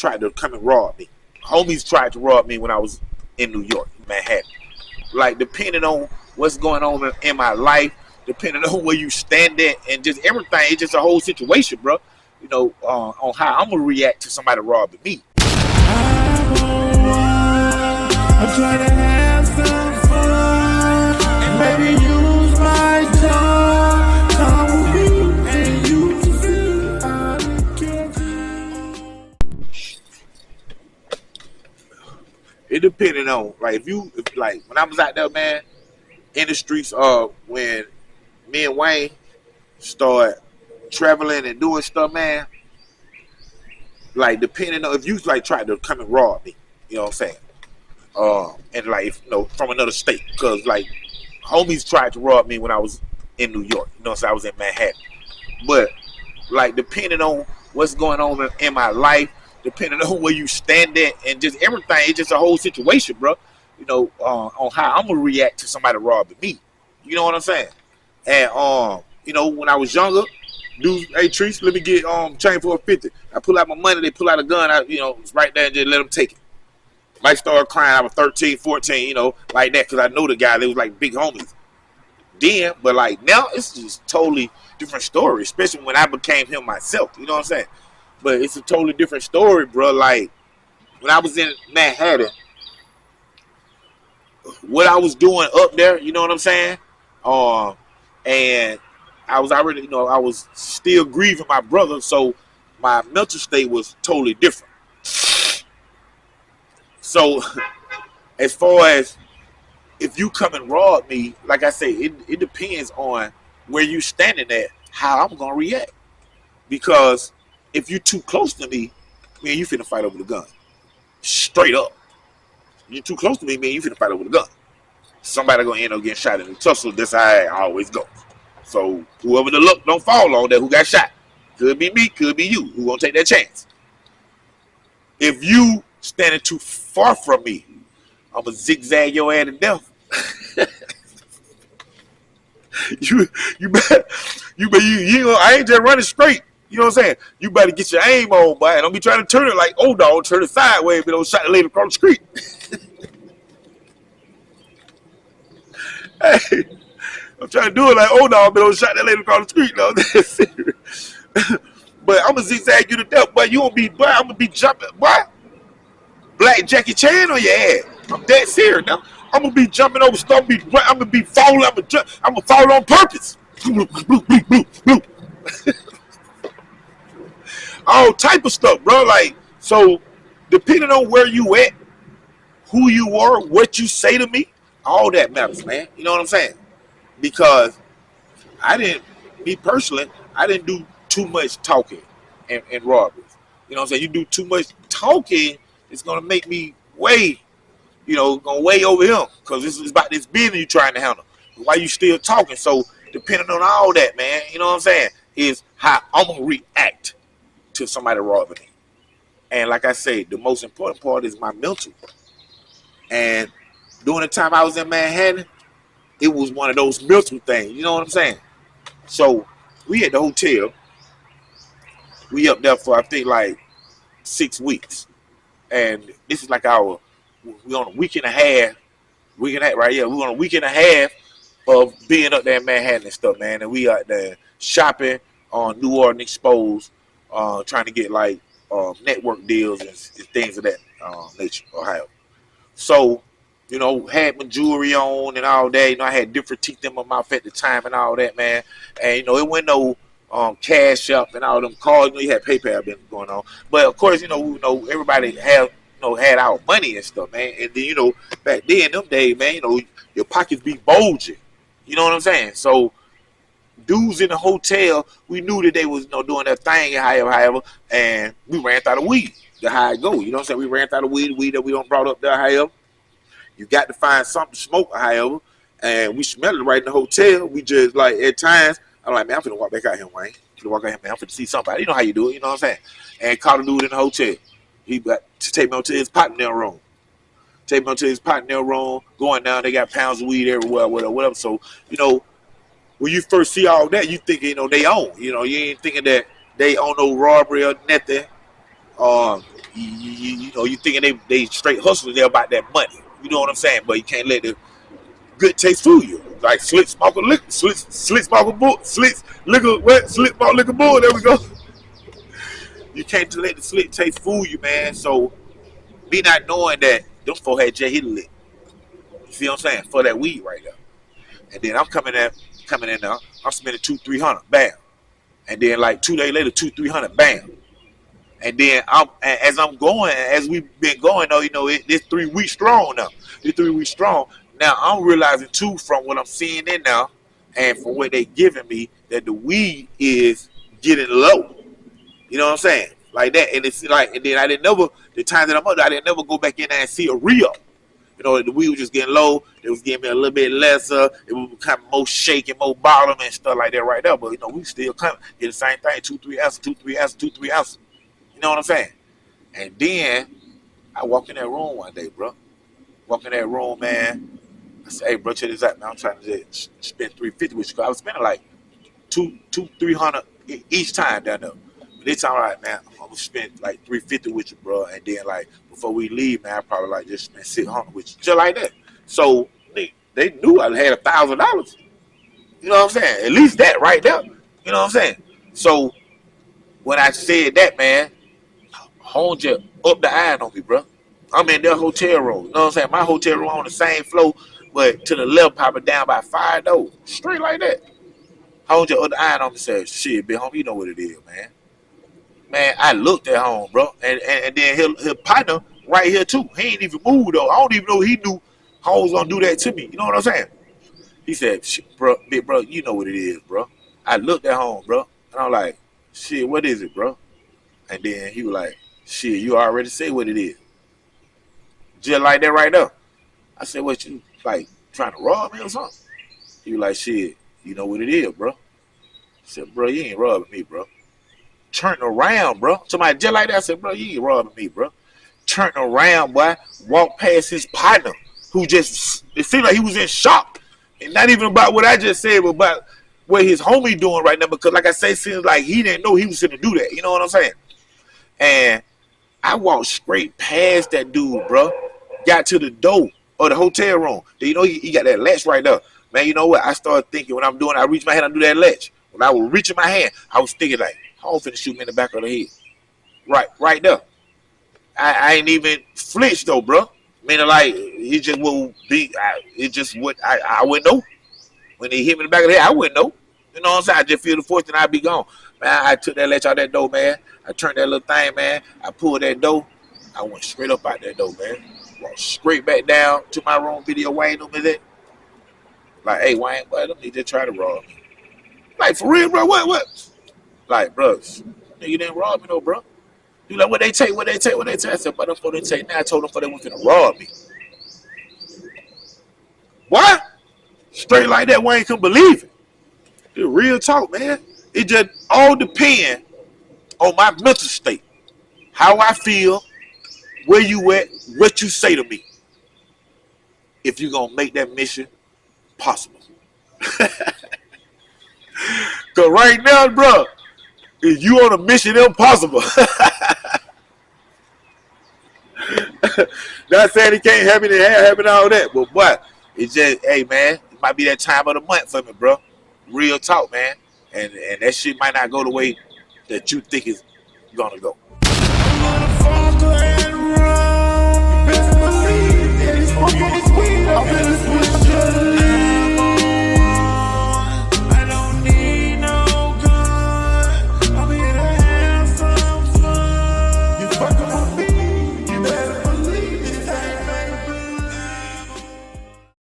tried to come and rob me. Homies tried to rob me when I was in New York, Manhattan. Like, depending on what's going on in my life, depending on where you stand at, and just everything, it's just a whole situation, bro. You know, on how I'm gonna react to somebody robbing me. I'm trying to have some fun and maybe use my tongue. Come with me and you can see how to catch It depended on, like, like when I was out there, man, in the streets, when me and Wayne started traveling and doing stuff, man. Like, depending on if you like tried to come and rob me, you know what I'm saying? And like, you know, from another state, because like homies tried to rob me when I was in New York, you know, so I was in Manhattan. But like, depending on what's going on in my life, depending on where you stand at, and just everything, it's just a whole situation, bro. You know, on how I'm gonna react to somebody robbing me. You know what I'm saying? And you know, when I was younger, dudes, hey Treese, let me get chain for a 50. I pull out my money, they pull out a gun, I, you know, it's right there, and just let them take it. Might start crying. I was 13, 14, you know, like that, because I know the guy. They was like big homies then, but like now it's just totally different story, especially when I became him myself. You know what I'm saying? But it's a totally different story, bro. Like, when I was in Manhattan, what I was doing up there, you know what I'm saying? And I was already, you know, I was still grieving my brother, so my mental state was totally different. So, as far as if you come and rob me, like I say, it depends on where you standing at, how I'm gonna react. Because if you too close to me, man, you finna fight over the gun. Straight up. You too close to me, man, you finna fight over the gun. Somebody gonna end up getting shot in the tussle. That's how I always go. So whoever the luck don't fall on that who got shot. Could be me, could be you. Who gonna take that chance? If you standing too far from me, I'm gonna zigzag your ass to death. you better, I ain't just running straight. You know what I'm saying? You better get your aim on, boy. And don't be trying to turn it like, oh, dog, turn it sideways, but don't shot the lady across the street. Hey, I'm trying to do it like, oh, dog, but don't shot that lady across the street, though. But I'm going to zigzag you to death, boy. You going to be, boy, I'm going to be jumping, boy. Black Jackie Chan on your ass. I'm dead serious now. I'm going to be jumping over stuff. I'm going to be falling. I'm going to fall on purpose. All type of stuff, bro. Like, so depending on where you at, who you are, what you say to me, all that matters, man. You know what I'm saying? Because me personally, I didn't do too much talking and robberies. You know what I'm saying? You do too much talking, it's gonna make me way, you know, gonna way over him, because this is about this business you trying to handle. Why you still talking? So depending on all that, man, you know what I'm saying, is how I'm gonna react to somebody robbing me. And like I say, the most important part is my mental. And during the time I was in Manhattan, it was one of those mental things. You know what I'm saying? So we at the hotel. We up there for, I think, like 6 weeks. And this is like we on a week and a half right here. We on a week and a half of being up there in Manhattan and stuff, man. And we out there shopping on New Orleans Exposed, trying to get like network deals and things of that nature, Ohio. So, you know, had my jewelry on and all that. You know, I had different teeth in my mouth at the time and all that, man. And, you know, it wasn't no Cash App and all them cards. You know, you had PayPal been going on. But, of course, you know everybody had our money and stuff, man. And then, you know, back then, them days, man, you know, your pockets be bulging. You know what I'm saying? So, dudes in the hotel, we knew that they was, you know, doing their thing and however, and we ran out of weed. That's how it go. You know what I'm saying? We ran out of weed that we don't brought up there, however. You got to find something to smoke, however, and we smelled it right in the hotel. We just, like, at times, I'm like, man, I'm finna walk back out here, Wayne. I'm finna walk out here, man. I'm finna see somebody. You know how you do it, you know what I'm saying? And call a dude in the hotel. He got to take me on to his partner room. Take me on to his partner room. Going down, they got pounds of weed everywhere, whatever. So, you know, when you first see all that, you think, you know, they own. You know, you ain't thinking that they own no robbery or nothing. You know, you thinking they straight hustlers, they about that money. You know what I'm saying? But you can't let the good taste fool you. Like slit smoker liquor, slit smoker bull, slits liquor, what? Slit smoker liquor bull. There we go. You can't let the slit taste fool you, man. So me not knowing that them four had just hit a lick. You see what I'm saying? For that weed right there. And then I'm coming in now. I'm spending 200-300, bam. And then like 2 days later, 200-300, bam. And then as we've been going though, you know, it's 3 weeks strong now. It's 3 weeks strong. Now I'm realizing too from what I'm seeing in now, and from what they giving me, that the weed is getting low. You know what I'm saying? Like that, and it's like, and then I didn't never the time that I'm up, I didn't never go back in there and see a Rio. You know, the weed was just getting low. It was getting me a little bit lesser. It was becoming more shaking, more bottom and stuff like that right there. But you know, we still coming. Get the same thing, 2-3 ounces, 2-3 ounces, 2-3 ounces. You know what I'm saying? And then I walk in that room one day, bro. Walk in that room, man. I say, hey, bro, check this out, man. I'm trying to spend $350 with you. I was spending like $200-300 each time down there. But this time, all right, man, I'm gonna spend like $350 with you, bro. And then like before we leave, man, I probably like just spend $600 with you, just like that. So they knew I had $1,000. You know what I'm saying? At least that right there. You know what I'm saying? So when I said that, man, Home just up the iron on me, bro. I'm in their hotel room. You know what I'm saying? My hotel room on the same floor, but to the left, popping down by 5 doors. Straight like that. Home just up the iron on me, said, shit, big homie, you know what it is, man. Man, I looked at Home, bro. And then his partner right here, too. He ain't even moved, though. I don't even know he knew Home was going to do that to me. You know what I'm saying? He said, shit, bro, big bro, you know what it is, bro. I looked at Home, bro. And I'm like, shit, what is it, bro? And then he was like, shit, you already say what it is. Just like that right there. I said, what, you, like, trying to rob me or something? He was like, shit, you know what it is, bro. I said, bro, you ain't robbing me, bro. Turn around, bro. Somebody just like that, I said, bro, you ain't robbing me, bro. Turn around, boy. Walk past his partner, who just, it seemed like he was in shock. And not even about what I just said, but about what his homie doing right now. Because like I say, it seems like he didn't know he was going to do that. You know what I'm saying? And I walked straight past that dude, bro. Got to the door of the hotel room. You know, he got that latch right there. Man, you know what? I started thinking when I'm doing, I reach my hand, I do that latch. When I was reaching my hand, I was thinking like, I'm finna shoot me in the back of the head. Right there. I ain't even flinched though, bro. Meaning like, it just will be, it just would, I wouldn't know. When they hit me in the back of the head, I wouldn't know. You know what I'm saying? I just feel the force and I'd be gone. Man, I took that latch out that door, man. I turned that little thing, man. I pulled that door. I went straight up out that door, man. Walked straight back down to my room. Video Wayne knew me that. Like, hey, Wayne, boy, them niggas just try to rob me. Like, for real, bro, what? Like, bro, nigga didn't rob me, though, bro. You like, what they take? I said, but them for they take. Now I told them for they was finna rob me. What? Straight like that, Wayne couldn't believe it. The real talk, man. It just all depends on my mental state, how I feel, where you at, what you say to me. If you're gonna make that mission possible. Cause right now, bro, if you on a mission impossible. Not saying it can't happen and all that, but boy, it's just, hey man, it might be that time of the month for me, bro. Real talk, man. And that shit might not go the way that you think it's gonna go.